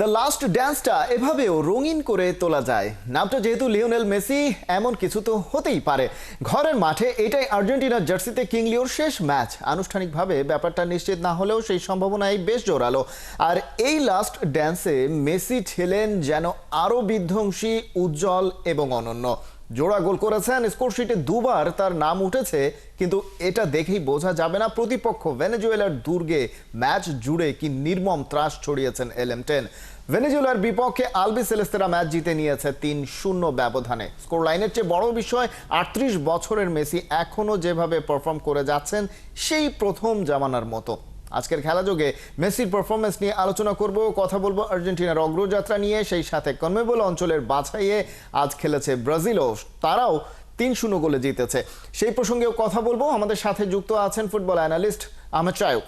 The last ড্যান্সটা এভাবেও রঙিন করে তোলা যায়। নামটা যেহেতু লিওনেল মেসি, এমন কিছু তো হতেই পারে। ঘরের মাঠে এটাই আর্জেন্টিনার জার্সিতে কিং লিওর শেষ ম্যাচ। আনুষ্ঠানিকভাবে ব্যাপারটা নিশ্চিত না হলেও সেই সম্ভাবনাই বেশ জোরালো। আর এই লাস্ট ড্যান্সে মেসি ছিলেন যেন আরও বিধ্বংসী, উজ্জ্বল এবং অনন্য। জোড়া গোল করেছেন, স্কোরশিটে দুবার তার নাম উঠেছে, কিন্তু এটা দেখেই বোঝা যাবে না প্রতিপক্ষ ভেনেজুয়েলার দুর্গে ম্যাচ জুড়ে কি নির্মম ত্রাস ছড়িয়েছেন LM10। ভেনেজুয়েলার বিপক্ষে আলবি সেলেস্তেরা ম্যাচ জিতে নিয়েছে ৩-০ ব্যবধানে। স্কোর লাইনের চেয়ে বড় বিষয়, ৩৮ বছরের মেসি এখনও যেভাবে পারফর্ম করে যাচ্ছেন সেই প্রথম জামানার মতো। আজকের খেলাযোগে মেসির পারফরমেন্স নিয়ে আলোচনা করব, কথা বলবো আর্জেন্টিনার অগ্রযাত্রা নিয়ে, সেই সাথে কনমেবল অঞ্চলের বাছাইয়ে আজ খেলেছে ব্রাজিলও, তারাও ৩-০ গোলে জিতেছে, সেই প্রসঙ্গেও কথা বলবো। আমাদের সাথে যুক্ত আছেন ফুটবল অ্যানালিস্ট আহমেদ শায়ক।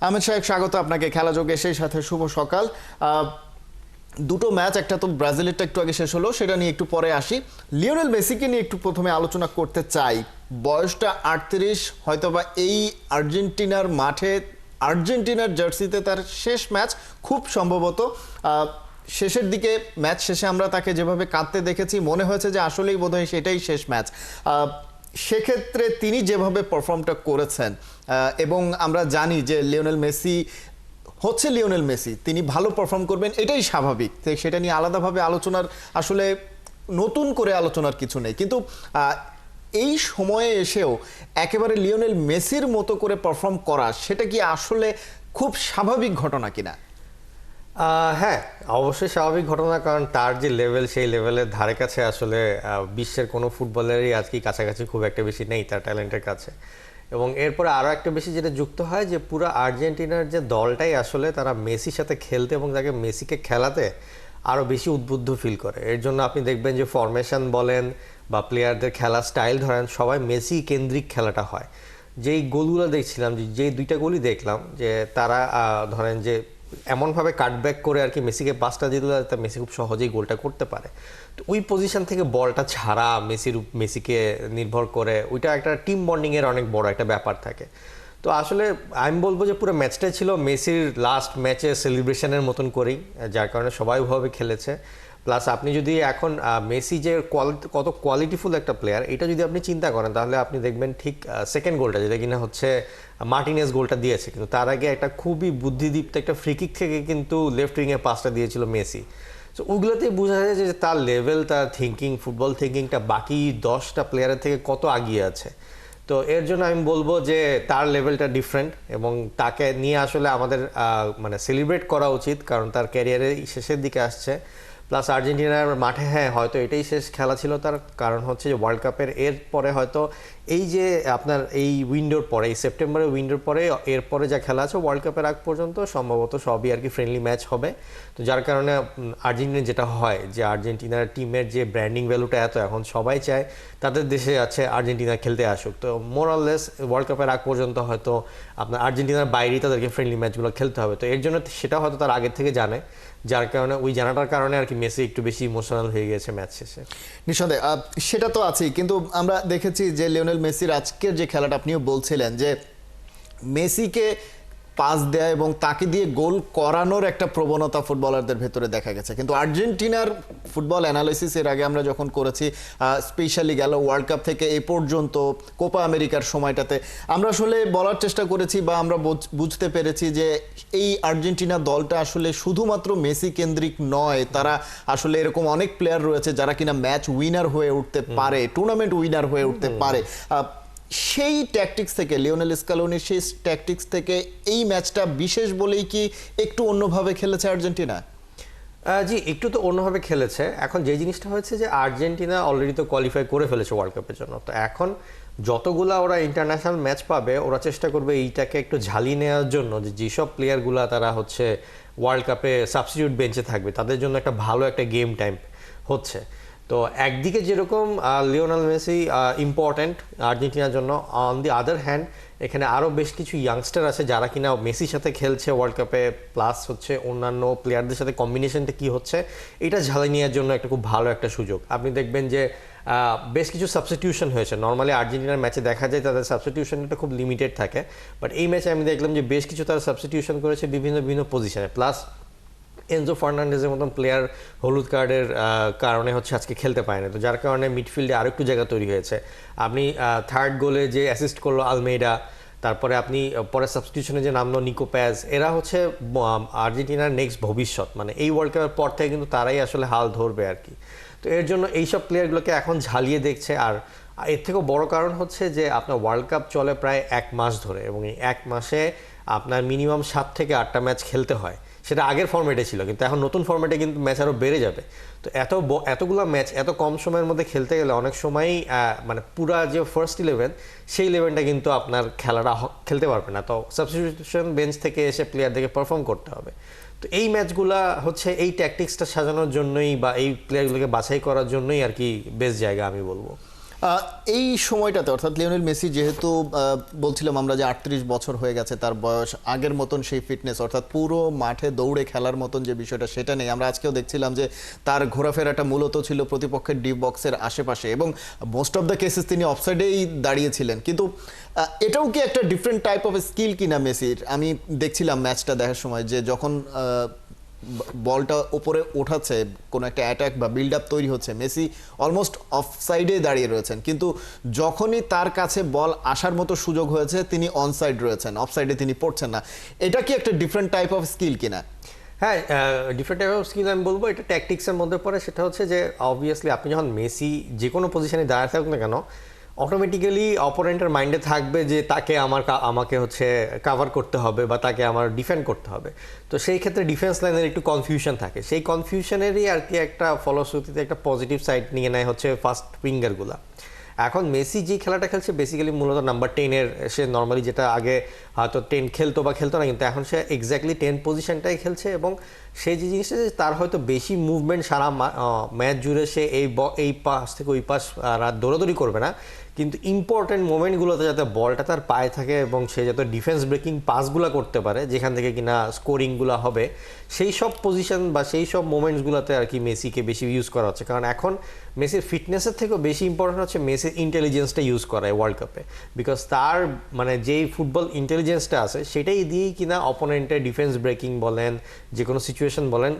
আহমেদ শায়ক, স্বাগত আপনাকে খেলাযোগে, সেই সাথে শুভ সকাল। দুটো ম্যাচ, একটা তো ব্রাজিলেরটা একটু আগে শেষ হলো, সেটা নিয়ে একটু পরে আসি। লিওনেল মেসিকে নিয়ে একটু প্রথমে আলোচনা করতে চাই। বয়সটা ৩৮, হয়তোবা এই আর্জেন্টিনার মাঠে, আর্জেন্টিনার জার্সিতে তার শেষ ম্যাচ খুব সম্ভবত। শেষের দিকে ম্যাচ শেষে আমরা তাকে যেভাবে কাঁদতে দেখেছি, মনে হয়েছে যে আসলেই বোধহয় সেটাই শেষ ম্যাচ। সেক্ষেত্রে তিনি যেভাবে পারফর্মটা করেছেন, এবং আমরা জানি যে লিওনেল মেসি হচ্ছে লিওনেল মেসি, তিনি ভালো পারফর্ম করবেন, এটাই স্বাভাবিক। সেটা নিয়ে আলাদাভাবে আলোচনার, আসলে নতুন করে আলোচনার কিছু নেই। কিন্তু এই সময়ে এসেও একেবারে লিওনেল মেসির মতো করে পারফর্ম করা, সেটা কি আসলে খুব স্বাভাবিক ঘটনা কিনা? হ্যাঁ, অবশ্যই স্বাভাবিক ঘটনা, কারণ তার যে লেভেল, সেই লেভেলের ধারে কাছে আসলে বিশ্বের কোনো ফুটবলারই আজকে কাছাকাছি খুব একটা বেশি নেই তার ট্যালেন্টের কাছে। এবং এরপরে আরও একটা বেশি যেটা যুক্ত হয়, যে পুরো আর্জেন্টিনার যে দলটাই আসলে তারা মেসির সাথে খেলতে এবং তাকে মেসিকে খেলাতে আরও বেশি উদ্বুদ্ধ ফিল করে। এর জন্য আপনি দেখবেন যে ফরমেশন বলেন বা প্লেয়ারদের খেলার স্টাইল ধরেন, সবাই মেসি কেন্দ্রিক খেলাটা হয়। যেই গোলগুলো দেখছিলাম, যেই দুইটা গোলই দেখলাম, যে তারা ধরেন যে এমনভাবে কাটব্যাক করে আর কি মেসিকে পাসটা দিতে, যাতে মেসি খুব সহজেই গোলটা করতে পারে। তো ওই পজিশন থেকে বলটা ছাড়া মেসিকে নির্ভর করে, ওইটা একটা টিম বন্ডিংয়ের অনেক বড় একটা ব্যাপার থাকে। তো আসলে আমি বলবো যে পুরো ম্যাচটাই ছিল মেসির লাস্ট ম্যাচে সেলিব্রেশনের মতন করেই, যার কারণে সবাই ওইভাবে খেলেছে। প্লাস আপনি যদি এখন মেসি যে কত কোয়ালিটিফুল একটা প্লেয়ার, এটা যদি আপনি চিন্তা করেন, তাহলে আপনি দেখবেন ঠিক সেকেন্ড গোলটা, যেটা কিনা হচ্ছে মার্টিনেজ গোলটা দিয়েছে, কিন্তু তার আগে একটা খুবই বুদ্ধিদীপ্ত একটা ফ্রিকিক থেকে কিন্তু লেফট উইংয়ে পাসটা দিয়েছিল মেসি। সো ওগুলোতেই বোঝা যায় যে তার লেভেল, তার থিঙ্কিং, ফুটবল থিঙ্কিংটা বাকি 10টা প্লেয়ারের থেকে কত আগিয়ে আছে। তো এর জন্য আমি বলবো যে তার লেভেলটা ডিফারেন্ট, এবং তাকে নিয়ে আসলে আমাদের মানে সেলিব্রেট করা উচিত, কারণ তার ক্যারিয়ারের শেষের দিকে আসছে। প্লাস আর্জেন্টিনার মাঠে, হ্যাঁ, হয়তো এটাই শেষ খেলা ছিল তার, কারণ হচ্ছে যে ওয়ার্ল্ড কাপের এর পরে হয়তো এই যে আপনার এই উইন্ডোর পরে, এই সেপ্টেম্বরের উইন্ডোর পরে এরপরে যা খেলা আছে ওয়ার্ল্ড কাপের আগ পর্যন্ত সম্ভবত সবই আর কি ফ্রেন্ডলি ম্যাচ হবে। তো যার কারণে আর্জেন্টিনা যেটা হয়, যে আর্জেন্টিনার টিমের যে ব্র্যান্ডিং ভ্যালুটা এত, এখন সবাই চায় তাদের দেশে আছে আর্জেন্টিনা খেলতে আসুক। তো মোরাললেস ওয়ার্ল্ড কাপের আগ পর্যন্ত হয়তো আপনার আর্জেন্টিনার বাইরেই তাদেরকে ফ্রেন্ডলি ম্যাচগুলো খেলতে হবে। তো এর জন্য সেটা হয়তো তার আগের থেকে জানে, যার কারণে ওই জানাটার কারণে আর কি মেসি একটু বেশি ইমোশনাল হয়ে গেছে ম্যাচ শেষে। নিঃসন্দেহে সেটা তো আছেই, কিন্তু আমরা দেখেছি যে লিওনেল মেসির আজকের যে খেলাটা, আপনিও বলছিলেন যে মেসিকে পাস দেয়া এবং তাকে দিয়ে গোল করানোর একটা প্রবণতা ফুটবলারদের ভেতরে দেখা গেছে। কিন্তু আর্জেন্টিনার ফুটবল অ্যানালাইসিস এর আগে আমরা যখন করেছি, স্পেশালি গেল ওয়ার্ল্ড কাপ থেকে এ পর্যন্ত কোপা আমেরিকার সময়টাতে, আমরা আসলে বলার চেষ্টা করেছি বা আমরা বুঝতে পেরেছি যে এই আর্জেন্টিনা দলটা আসলে শুধুমাত্র মেসি কেন্দ্রিক নয়, তারা আসলে এরকম অনেক প্লেয়ার রয়েছে যারা কিনা ম্যাচ উইনার হয়ে উঠতে পারে, টুর্নামেন্ট উইনার হয়ে উঠতে পারে। সেই ট্যাকটিক্স থেকে, লিওনেল স্কালোনির সেই ট্যাকটিক্স থেকে এই ম্যাচটা বিশেষ বলেই কি একটু অন্যভাবে খেলেছে আর্জেন্টিনা? জি, একটু তো অন্যভাবে খেলেছে। এখন যে জিনিসটা হয়েছে যে আর্জেন্টিনা অলরেডি তো কোয়ালিফাই করে ফেলেছে ওয়ার্ল্ড কাপের জন্য। তো এখন যতগুলা ওরা ইন্টারন্যাশনাল ম্যাচ পাবে, ওরা চেষ্টা করবে এইটাকে একটু ঝালিয়ে নেওয়ার জন্য, যে যেসব প্লেয়ারগুলা তারা হচ্ছে ওয়ার্ল্ড কাপে সাবস্টিটিউট বেঞ্চে থাকবে, তাদের জন্য একটা ভালো একটা গেম টাইম হচ্ছে। তো একদিকে যেরকম লিওনেল মেসি ইম্পর্ট্যান্ট আর্জেন্টিনার জন্য, অন দি আদার হ্যান্ড এখানে আরও বেশ কিছু ইয়াংস্টার আছে যারা কিনা মেসির সাথে খেলছে ওয়ার্ল্ড কাপে, প্লাস হচ্ছে অন্যান্য প্লেয়ারদের সাথে কম্বিনেশনটা কি হচ্ছে, এটা ঝালাই নেওয়ার জন্য একটা খুব ভালো একটা সুযোগ। আপনি দেখবেন যে বেশ কিছু সাবস্টিটিউশন হয়েছে। নর্মালি আর্জেন্টিনার ম্যাচে দেখা যায় তাদের সাবস্টিটিউশনটা খুব লিমিটেড থাকে, বাট এই ম্যাচে আমি দেখলাম যে বেশ কিছু তারা সাবস্টিটিউশন করেছে বিভিন্ন বিভিন্ন পজিশনে। প্লাস এনজো ফার্নান্ডেজের মতন প্লেয়ার হলুদ কার্ডের কারণে হচ্ছে আজকে খেলতে পারে না, তো যার কারণে মিডফিল্ডে আরও একটু জায়গা তৈরি হয়েছে। আপনি থার্ড গোলে যে অ্যাসিস্ট করলো আলমেইডা, তারপরে আপনি পরে সাবস্টিটিউশনে যে নামলো নিকো প্যাজ, এরা হচ্ছে আর্জেন্টিনার নেক্সট ভবিষ্যৎ। মানে এই ওয়ার্ল্ড কাপের পর থেকে কিন্তু তারাই আসলে হাল ধরবে আর কি। তো এর জন্য এইসব প্লেয়ারগুলোকে এখন ঝালিয়ে দেখছে। আর এর থেকেও বড় কারণ হচ্ছে যে আপনার ওয়ার্ল্ড কাপ চলে প্রায় 1 মাস ধরে, এবং এই 1 মাসে আপনার মিনিমাম 7 থেকে 8টা ম্যাচ খেলতে হয়। সেটা আগের ফর্মেটে ছিল, কিন্তু এখন নতুন ফর্মেটে কিন্তু ম্যাচ আরও বেড়ে যাবে। তো এতগুলো ম্যাচ এত কম সময়ের মধ্যে খেলতে গেলে অনেক সময়ই মানে পুরা যে ফার্স্ট 11 সেই 11টা কিন্তু আপনার খেলতে পারবে না। তো সাবস্টিটিউশন বেঞ্চ থেকে এসে প্লেয়ারদেরকে পারফর্ম করতে হবে। তো এই ম্যাচগুলা হচ্ছে এই ট্যাকটিক্সটা সাজানোর জন্যই বা এই প্লেয়ারগুলোকে বাছাই করার জন্যই আর কি বেস্ট জায়গা আমি বলবো। এই সময়টাতে অর্থাৎ লিওনেল মেসি যেহেতু বলছিলাম আমরা যে 38 বছর হয়ে গেছে তার বয়স, আগের মতন সেই ফিটনেস অর্থাৎ পুরো মাঠে দৌড়ে খেলার মতন যে বিষয়টা সেটা নেই। আমরা আজকেও দেখছিলাম যে তার ঘোরাফেরাটা মূলত ছিল প্রতিপক্ষের ডিপ বক্সের আশেপাশে, এবং মোস্ট অফ দ্য কেসেস তিনি অফসাইডেই দাঁড়িয়েছিলেন। কিন্তু এটাও কি একটা ডিফারেন্ট টাইপ অফ স্কিল কিনা মেসির? আমি দেখছিলাম ম্যাচটা দেখার সময় যে যখন বলটা উপরে ওঠাচ্ছে, কোনো একটা অ্যাটাক বা বিল্ড আপ তৈরি হচ্ছে, মেসি অলমোস্ট অফ সাইডে দাঁড়িয়ে রয়েছেন, কিন্তু যখনই তার কাছে বল আসার মতো সুযোগ হয়েছে তিনি অন সাইড রয়েছেন, অফ সাইডে তিনি পড়ছেন না। এটা কি একটা ডিফারেন্ট টাইপ অফ স্কিল কিনা? হ্যাঁ, ডিফারেন্ট টাইপ অফ স্কিল আমি বলবো এটা ট্যাকটিক্সের মধ্যে পড়ে। সেটা হচ্ছে যে অবভিয়াসলি আপনি যখন মেসি যে কোনো পজিশনে দাঁড়িয়ে থাকুক না কেন, অটোমেটিক্যালি অপোনেন্টের মাইন্ডে থাকবে যে তাকে আমাকে হচ্ছে কাভার করতে হবে বা তাকে আমার ডিফেন্ড করতে হবে। তো সেই ক্ষেত্রে ডিফেন্স লাইনের একটু কনফিউশন থাকে, সেই কনফিউশনেরই আর কি একটা ফলশ্রুতিতে একটা পজিটিভ সাইড নিয়ে নেয় হচ্ছে ফাস্ট উইঙ্গারগুলা। এখন মেসি যে খেলাটা খেলছে বেসিক্যালি মূলত নাম্বার 10-এর, সে নর্মালি যেটা আগে হয়তো 10 খেলতো বা খেলতো না, কিন্তু এখন সে এক্স্যাক্টলি 10 পজিশনটাই খেলছে। এবং সেই যে জিনিসটা যে তার হয়তো বেশি মুভমেন্ট সারা ম্যাচ জুড়ে সে এই পাশ থেকে ওই পাশ দৌড়াদৌড়ি করবে না, কিন্তু ইম্পর্টেন্ট মোমেন্টগুলোতে যাতে বলটা তার পায়ে থাকে এবং সে যাতে ডিফেন্স ব্রেকিং পাসগুলো করতে পারে যেখান থেকে কিনা স্কোরিংগুলো হবে, সেই সব পজিশন বা সেই সব মোমেন্টসগুলোতে আর কি মেসিকে বেশি ইউজ করা হচ্ছে। কারণ এখন মেসির ফিটনেসের থেকেও বেশি ইম্পর্টেন্ট হচ্ছে মেসির ইন্টেলিজেন্সটা ইউজ করা ওয়ার্ল্ড কাপে। বিকজ তার মানে যেই ফুটবল ইন্টেলিজেন্সটা আছে সেটাই দিয়েই কিনা অপোনেন্টের ডিফেন্স ব্রেকিং বলেন, যে কোনো সিচুয়েশন বলেন,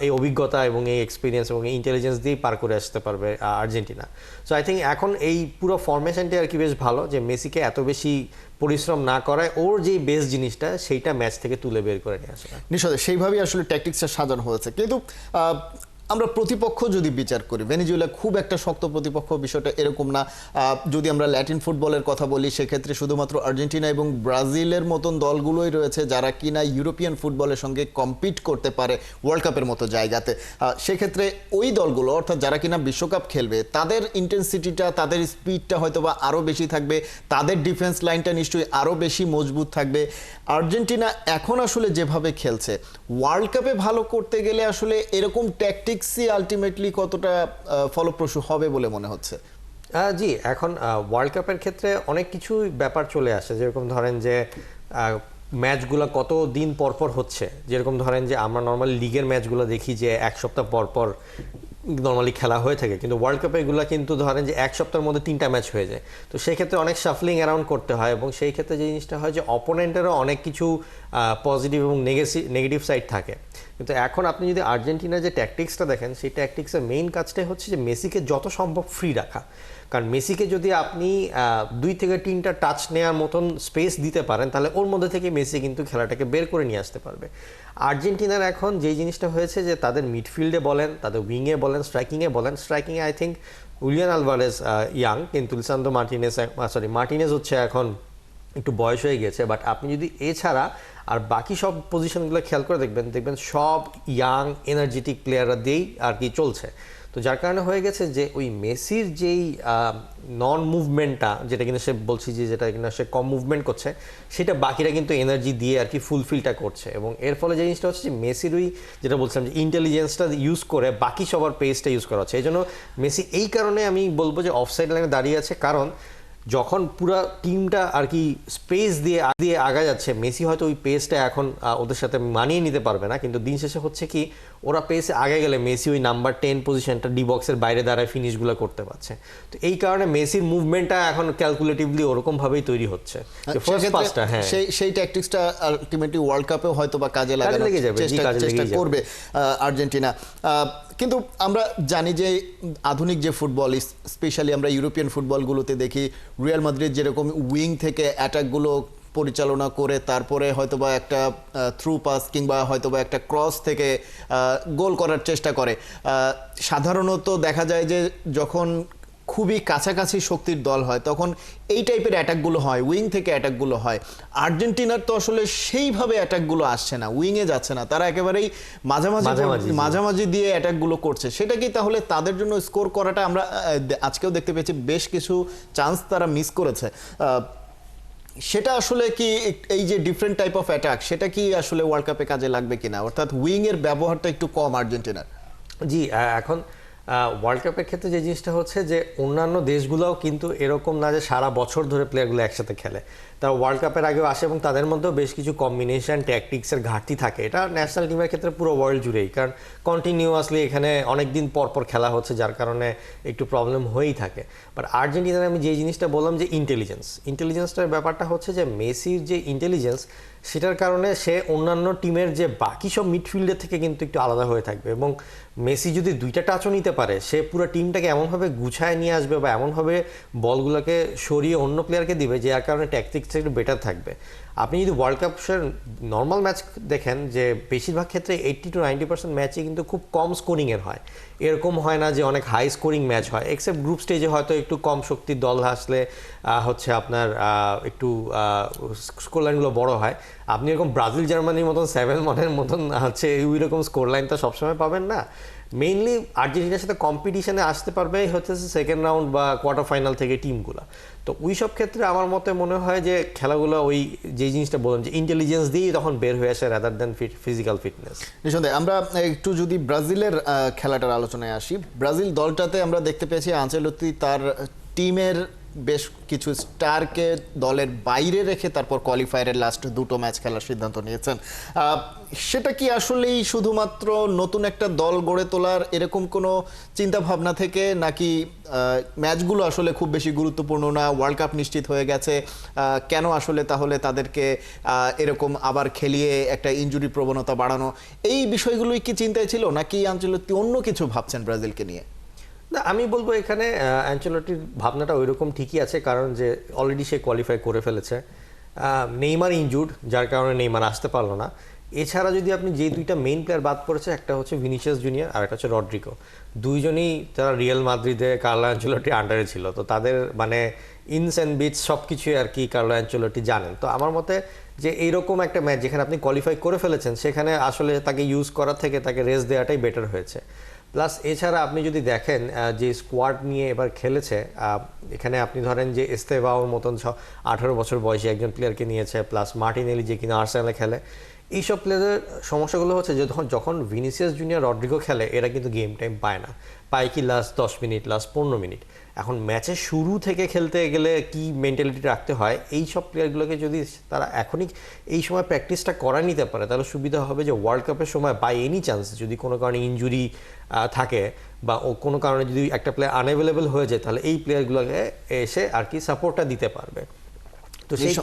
এই অভিজ্ঞতা এবং এই এক্সপিরিয়েন্স এবং এই ইন্টেলিজেন্স দিয়েই পার করে আসতে পারবে আর্জেন্টিনা। সো আই থিঙ্ক এখন এই পুরো ফরমেশনটি আর কি বেশ ভালো, যে মেসিকে এত বেশি পরিশ্রম না করায় ওর যেই বেস্ট জিনিসটা সেইটা ম্যাচ থেকে তুলে বের করে নিয়ে আসে। নিশ্চয়ই সেইভাবেই আসলে ট্যাকটিক্সটা সাজানো হয়েছে। কিন্তু আমরা প্রতিপক্ষ যদি বিচার করি, ভেনেজুয়েলা খুব একটা শক্ত প্রতিপক্ষ, বিষয়টা এরকম না। যদি আমরা ল্যাটিন ফুটবলের কথা বলি সেক্ষেত্রে শুধুমাত্র আর্জেন্টিনা এবং ব্রাজিলের মতন দলগুলোই রয়েছে যারা কিনা ইউরোপিয়ান ফুটবলের সঙ্গে কম্পিট করতে পারে ওয়ার্ল্ড কাপের মতো জায়গাতে। সেক্ষেত্রে ওই দলগুলো অর্থাৎ যারা কিনা বিশ্বকাপ খেলবে তাদের ইন্টেন্সিটিটা, তাদের স্পিডটা হয়তো বা আরও বেশি থাকবে, তাদের ডিফেন্স লাইনটা নিশ্চয়ই আরও বেশি মজবুত থাকবে। আর্জেন্টিনা এখন আসলে যেভাবে খেলছে ওয়ার্ল্ড কাপে ভালো করতে গেলে আসলে এরকম ট্যাকটিক্সই আলটিমেটলি কতটা ফলপ্রসূ হবে বলে মনে হচ্ছে? জি, এখন ওয়ার্ল্ড কাপের ক্ষেত্রে অনেক কিছুই ব্যাপার চলে আসে, যেরকম ধরেন যে ম্যাচগুলো কত দিন পর পর হচ্ছে। যেরকম ধরেন যে আমরা নর্মালি লিগের ম্যাচগুলো দেখি যে 1 সপ্তাহ পর পর নর্মালি খেলা হয়ে থাকে, কিন্তু ওয়ার্ল্ড কাপে এগুলো কিন্তু ধরেন যে 1 সপ্তাহের মধ্যে 3টা ম্যাচ হয়ে যায়। তো সেই ক্ষেত্রে অনেক শাফলিং অ্যারাউন্ড করতে হয়, এবং সেই ক্ষেত্রে যে জিনিসটা হয় যে অপোনেন্টেরও অনেক কিছু পজিটিভ এবং নেগেটিভ সাইড থাকে। কিন্তু এখন আপনি যদি আর্জেন্টিনার যে ট্যাকটিক্সটা দেখেন, সেই ট্যাকটিক্সের মেইন কাজটাই হচ্ছে যে মেসিকে যত সম্ভব ফ্রি রাখা। কারণ মেসিকে যদি আপনি 2 থেকে 3টা টাচ নেওয়ার মতন স্পেস দিতে পারেন, তাহলে ওর মধ্যে থেকে মেসি কিন্তু খেলাটাকে বের করে নিয়ে আসতে পারবে। আর্জেন্টিনার এখন যেই জিনিসটা হয়েছে যে তাদের মিডফিল্ডে বলেন, তাদের উইংয়ে বলেন, স্ট্রাইকিংয়ে আই থিঙ্ক উলিয়ান আলভারেজ ইয়াং, কিন্তু লিসান্দ্রো মার্টিনেজ হচ্ছে এখন একটু বয়স হয়ে গেছে। বাট আপনি যদি এছাড়া আর বাকি সব পজিশনগুলো খেয়াল করে দেখবেন সব ইয়াং এনার্জেটিক প্লেয়াররা দিয়েই আর কি চলছে। তো যার কারণে হয়ে গেছে যে ওই মেসির যেই নন মুভমেন্টটা, যেটা কিন্তু সে বলছি যে যেটা কিনা সে কম মুভমেন্ট করছে, সেটা বাকিরা কিন্তু এনার্জি দিয়ে আর কি ফুলফিলটা করছে। এবং এর ফলে যে জিনিসটা হচ্ছে যে মেসির ওই যেটা বলছিলাম যে ইন্টেলিজেন্সটা ইউজ করে বাকি সবার পেসটা ইউজ করা হচ্ছে। এই জন্য মেসি এই কারণে আমি বলবো যে অফসাইড লাইনে দাঁড়িয়ে আছে, কারণ যখন পুরো টিমটা আর কি স্পেস দিয়ে আগা যাচ্ছে, মেসি হয়তো ওই পেসটা এখন ওদের সাথে মানিয়ে নিতে পারবে না, কিন্তু দিন শেষে হচ্ছে কি ওরা পেসে আগে গেলে মেসি ওই নাম্বার 10 পজিশনটা ডি বক্সের বাইরে দাঁড়ায় ফিনিশগুলো করতে পারছে। তো এই কারণে মেসির মুভমেন্টটা এখন ক্যালকুলেটিভলি ওরকম ভাবেই তৈরি হচ্ছে যে ফার্স্ট পাসটা হ্যাঁ সেই ট্যাকটিক্সটা আলটিমেটলি ওয়ার্ল্ড কাপেও হয়তো বা কাজে লাগানোর লেগে যাবে, চেষ্টা করবে আর্জেন্টিনা। কিন্তু আমরা জানি যে আধুনিক যে ফুটবল, স্পেশালি আমরা ইউরোপিয়ান ফুটবলগুলোতে দেখি রিয়াল মাদ্রিদ যেরকম উইং থেকে অ্যাটাকগুলো পরিচালনা করে তারপরে হয়তোবা একটা থ্রু পাস কিংবা হয়তোবা একটা ক্রস থেকে গোল করার চেষ্টা করে। সাধারণত দেখা যায় যে যখন খুবই কাছাকাছি শক্তির দল হয় তখন এই টাইপের অ্যাটাকগুলো হয়, উইং থেকে অ্যাটাকগুলো হয়। আর্জেন্টিনার তো আসলে সেইভাবে অ্যাটাকগুলো আসছে না, উইংয়ে যাচ্ছে না, তারা একেবারেই মাঝামাঝি দিয়ে অ্যাটাকগুলো করছে। সেটা কি তাহলে তাদের জন্য স্কোর করাটা আমরা আজকেও দেখতে পেয়েছি বেশ কিছু চান্স তারা মিস করেছে। সেটা আসলে কি এই যে ডিফারেন্ট টাইপ অফ অ্যাটাক সেটা কি আসলে ওয়ার্ল্ড কাপে কাজে লাগবে কিনা, অর্থাৎ উইং এর ব্যবহারটা একটু কম আর্জেন্টিনার? জি, এখন ওয়ার্ল্ড কাপের ক্ষেত্রে যে জিনিসটা হচ্ছে যে অন্যান্য দেশগুলোও কিন্তু এরকম না যে সারা বছর ধরে প্লেয়ারগুলো একসাথে খেলে, তারা ওয়ার্ল্ড কাপের আগেও আসে এবং তাদের মধ্যেও বেশ কিছু কম্বিনেশন ট্যাকটিক্সের ঘাটতি থাকে। এটা ন্যাশনাল টিমের ক্ষেত্রে পুরো ওয়ার্ল্ড জুড়েই, কারণ কন্টিনিউয়াসলি এখানে অনেক দিন পর পর খেলা হচ্ছে যার কারণে একটু প্রবলেম হয়েই থাকে। বাট আর্জেন্টিনার আমি যে জিনিসটা বললাম যে ইন্টেলিজেন্সটার ব্যাপারটা হচ্ছে যে মেসির যে ইন্টেলিজেন্স সেটার কারণে সে অন্যান্য টিমের যে বাকি সব মিডফিল্ডের থেকে কিন্তু একটু আলাদা হয়ে থাকবে এবং মেসি যদি দুইটা টাচও নিতে পারে সে পুরো টিমটাকে এমনভাবে গুছায় নিয়ে আসবে বা এমনভাবে বলগুলোকে সরিয়ে অন্য প্লেয়ারকে দিবে যার কারণে ট্যাকটিক্স একটু বেটার থাকবে। আপনি যদি ওয়ার্ল্ড কাপের নর্মাল ম্যাচ দেখেন যে বেশিরভাগ ক্ষেত্রে 80 to 90% ম্যাচই কিন্তু খুব কম স্কোরিংয়ের হয়, এরকম হয় না যে অনেক হাই স্কোরিং ম্যাচ হয়, এক্সেপ্ট গ্রুপ স্টেজে হয়তো একটু কম শক্তির দল আসলে হচ্ছে আপনার একটু স্কোর লাইনগুলো বড় হয়। আপনি এরকম ব্রাজিল জার্মানির মতন 7-1 মতন হচ্ছে ওই রকম স্কোর লাইন তো সবসময় পাবেন না। মেইনলি আর্জেন্টিনার সাথে কম্পিটিশনে আসতে পারবে হচ্ছে সেকেন্ড রাউন্ড বা কোয়ার্টার ফাইনাল থেকে টিমগুলো। তো ওই সব ক্ষেত্রে আমার মতে মনে হয় যে খেলাগুলো ওই যে জিনিসটা বললাম যে ইন্টেলিজেন্স দিয়েই তখন বের হয়ে আসে রাদার দ্যান ফিজিক্যাল ফিটনেস। নিঃসন্দেহে আমরা একটু যদি ব্রাজিলের খেলাটার আলোচনায় আসি, ব্রাজিল দলটাতে আমরা দেখতে পেয়েছি আনচেলত্তি তার টিমের বেশ কিছু স্টারকে দলের বাইরে রেখে তারপর কোয়ালিফায়ারের লাস্ট দুটো ম্যাচ খেলার সিদ্ধান্ত নিয়েছেন। সেটা কি আসলেই শুধুমাত্র নতুন একটা দল গড়ে তোলার এরকম কোনো চিন্তা ভাবনা থেকে, নাকি ম্যাচগুলো আসলে খুব বেশি গুরুত্বপূর্ণ না, ওয়ার্ল্ড কাপ নিশ্চিত হয়ে গেছে, কেন আসলে তাহলে তাদেরকে এরকম আবার খেলিয়ে একটা ইনজুরি প্রবণতা বাড়ানো, এই বিষয়গুলোই কি চিন্তায় ছিল, নাকি আনচেলত্তি অন্য কিছু ভাবছেন ব্রাজিলকে নিয়ে? না, আমি বলবো এখানে অ্যানচেলত্তির ভাবনাটা ওইরকম ঠিকই আছে, কারণ যে অলরেডি সে কোয়ালিফাই করে ফেলেছে। নেইমার ইনজুর্ড, যার কারণে নেইমার আসতে পারলো না। এছাড়া যদি আপনি যে দুইটা মেইন প্লেয়ার বাদ পড়েছে, একটা হচ্ছে ভিনিসিয়াস জুনিয়র আর একটা হচ্ছে রড্রিগো, দুইজনই তারা রিয়াল মাদ্রিদে কার্লো অ্যানচেলত্তির আন্ডারে ছিল, তো তাদের মানে ইনস অ্যান্ড বিটস সব কিছুই আর কি কার্লো অ্যানচেলত্তি জানেন। তো আমার মতে যে এইরকম একটা ম্যাচ যেখানে আপনি কোয়ালিফাই করে ফেলেছেন সেখানে আসলে তাকে ইউজ করার থেকে তাকে রেস্ট দেওয়াটাই বেটার হয়েছে। প্লাস এছাড়া আপনি যদি দেখেন যে স্কোয়াড নিয়ে এবার খেলেছে, এখানে আপনি ধরেন যে এস্তেভাওর মতন 18 বছর বয়সী একজন প্লেয়ারকে নিয়েছে, প্লাস মার্টিনেলি যে কিনা আর্সেনালে খেলে। এইসব প্লেয়ারের সমস্যাগুলো হচ্ছে যে যখন ভিনিসিয়াস জুনিয়র রড্রিগো খেলে এরা কিন্তু গেম টাইম পায় না, পায় কি লাস্ট 10 মিনিট, লাস্ট 15 মিনিট। এখন ম্যাচের শুরু থেকে খেলতে গেলে কি মেন্টালিটি রাখতে হয়, এই সব প্লেয়ারগুলোকে যদি তারা এখনই এই সময় প্র্যাকটিসটা করা নিতে পারে তাহলে সুবিধা হবে যে ওয়ার্ল্ড কাপের সময় বাই এনি চান্স যদি কোনো কারণে ইনজুরি থাকে বা কোনো কারণে যদি একটা প্লেয়ার আনঅ্যাভেলেবল হয়ে যায় তাহলে এই প্লেয়ারগুলোকে এসে আর কি সাপোর্টটা দিতে পারবে। তো সেই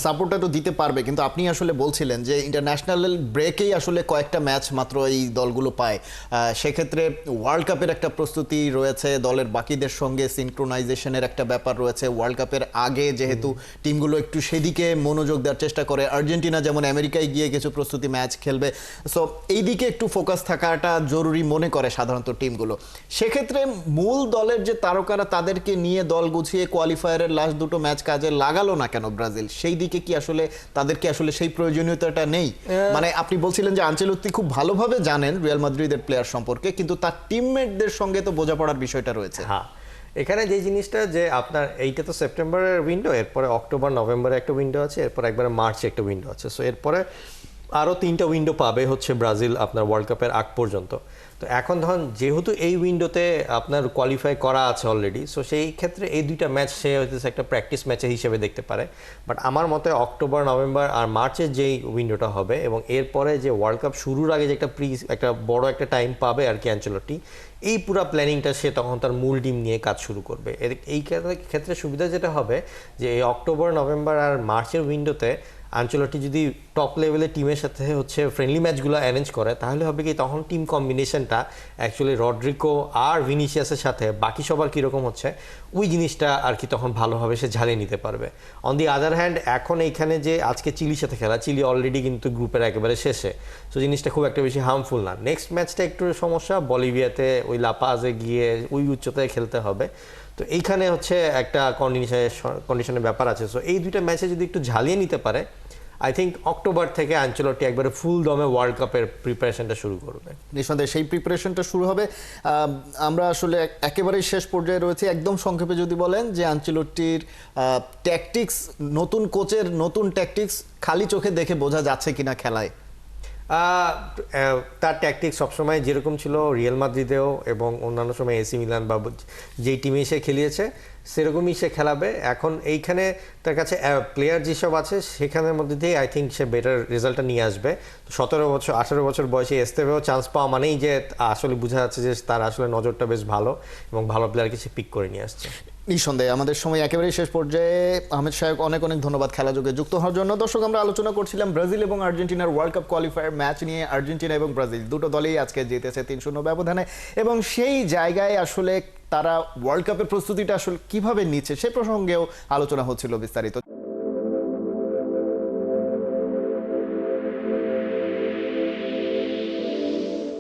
সাপোর্টটা তো দিতে পারবে, কিন্তু আপনি আসলে বলছিলেন যে ইন্টারন্যাশনাল ব্রেকেই আসলে কয়েকটা ম্যাচ মাত্র এই দলগুলো পায়, সেক্ষেত্রে ওয়ার্ল্ড কাপের একটা প্রস্তুতি রয়েছে, দলের বাকিদের সঙ্গে সিনক্রোনাইজেশনের একটা ব্যাপার রয়েছে। ওয়ার্ল্ড কাপের আগে যেহেতু টিমগুলো একটু সেদিকে মনোযোগ দেওয়ার চেষ্টা করে, আর্জেন্টিনা যেমন আমেরিকায় গিয়ে কিছু প্রস্তুতি ম্যাচ খেলবে, সো এই দিকে একটু ফোকাস থাকাটা জরুরি মনে করে সাধারণত টিমগুলো। সেক্ষেত্রে মূল দলের যে তারকারা তাদেরকে নিয়ে দল গুছিয়ে কোয়ালিফায়ারের লাস্ট দুটো ম্যাচ কাজে লাগালো না কেন ব্রাজিল? সেই দিকে কি আসলে তাদেরকে আসলে সেই প্রয়োজনীয়তাটা নেই? মানে আপনি বলছিলেন যে আনচেলত্তি খুব ভালোভাবে জানেন রিয়াল মাদ্রিদের প্লেয়ার সম্পর্কে, কিন্তু তার টিমমেটদের সঙ্গে তো বোঝাপড়ার বিষয়টা রয়েছে। হ্যাঁ, এখানে যে জিনিসটা যে আপনার এইটা তো সেপ্টেম্বরের উইন্ডো, এরপরে অক্টোবর নভেম্বরে একটা উইন্ডো আছে, এরপর একবারে মার্চে একটা উইন্ডো আছে। সো এরপরে আরও 3টা উইন্ডো পাবে হচ্ছে ব্রাজিল আপনার ওয়ার্ল্ড কাপের আগ পর্যন্ত। তো এখন ধরুন যেহেতু এই উইন্ডোতে আপনার কোয়ালিফাই করা আছে অলরেডি, সো সেই ক্ষেত্রে এই 2টা ম্যাচ সে হয়তো একটা প্র্যাকটিস ম্যাচের হিসেবে দেখতে পারে। বাট আমার মতে অক্টোবর, নভেম্বর আর মার্চের যেই উইন্ডোটা হবে এবং এরপরে যে ওয়ার্ল্ড কাপ শুরুর আগে যে একটা বড় একটা টাইম পাবে আর কি অ্যানচেলত্তি, এই পুরো প্ল্যানিংটা সে তখন তার মূল টিম নিয়ে কাজ শুরু করবে। এই ক্ষেত্রে সুবিধা যেটা হবে যে এই অক্টোবর, নভেম্বর আর মার্চের উইন্ডোতে আনচেলত্তি যদি টপ লেভেলের টিমের সাথে হচ্ছে ফ্রেন্ডলি ম্যাচগুলো অ্যারেঞ্জ করে, তাহলে হবে কি তখন টিম কম্বিনেশনটা অ্যাকচুয়ালি রড্রিগো আর ভিনিসিয়াসের সাথে বাকি সবার কীরকম হচ্ছে ওই জিনিসটা আর কি তখন ভালোভাবে সে ঝালিয়ে নিতে পারবে। অন দি আদার হ্যান্ড এখন এইখানে যে আজকে চিলির সাথে খেলা, চিলি অলরেডি কিন্তু গ্রুপের একেবারে শেষে, সো জিনিসটা খুব একটা বেশি হার্মফুল না। নেক্সট ম্যাচটা একটু সমস্যা, বলিভিয়াতে ওই লাপাজে গিয়ে ওই উচ্চতায় খেলতে হবে। তো এইখানে হচ্ছে একটা কন্ডিশনের ব্যাপার আছে। সো এই 2টা ম্যাচে যদি একটু ঝালিয়ে নিতে পারে, আই থিঙ্ক অক্টোবর থেকে আনচেলত্তি একবারে ফুল দমে ওয়ার্ল্ড কাপের প্রিপারেশনটা শুরু করবে। নিঃসন্দেহে সেই প্রিপারেশনটা শুরু হবে। আমরা আসলে একেবারেই শেষ পর্যায়ে রয়েছে। একদম সংক্ষেপে যদি বলেন যে আনচেলত্তির ট্যাকটিক্স, নতুন কোচের নতুন ট্যাকটিক্স খালি চোখে দেখে বোঝা যাচ্ছে কিনা খেলায়? তার ট্যাকটিক সবসময় যেরকম ছিল রিয়াল মাদ্রিদেও এবং অন্যান্য সময় এসি মিলান বা যেই টিমে সে খেলিয়েছে সেরকমই সে খেলাবে। এখন এইখানে তার কাছে প্লেয়ার যেসব আছে সেখানের মধ্যে দিয়ে আই থিঙ্ক সে বেটার রেজাল্টটা নিয়ে আসবে। 17 বছর বয়সে এস্তেভেও চান্স পাওয়া মানেই যে আসলে বোঝা যাচ্ছে যে তার আসলে নজরটা বেশ ভালো এবং ভালো প্লেয়ারকে সে পিক করে নিয়ে আসছে। নিঃসন্দেহে আমাদের সময় একেবারেই শেষ পর্যায়ে। আহমেদ সাহেব অনেক অনেক ধন্যবাদ খেলা যোগে যুক্ত হওয়ার জন্য। দর্শক, আমরা আলোচনা করছিলাম ব্রাজিল এবং আর্জেন্টিনার ওয়ার্ল্ড কাপ কোয়ালিফায়ার ম্যাচ নিয়ে। আর্জেন্টিনা এবং ব্রাজিল দুটো দলেই আজকে জিতেছে 3-0 ব্যবধানে, এবং সেই জায়গায় আসলে তারা ওয়ার্ল্ড কাপের প্রস্তুতিটা আসলে কিভাবে নিচ্ছে সে প্রসঙ্গেও আলোচনা হচ্ছিল বিস্তারিত।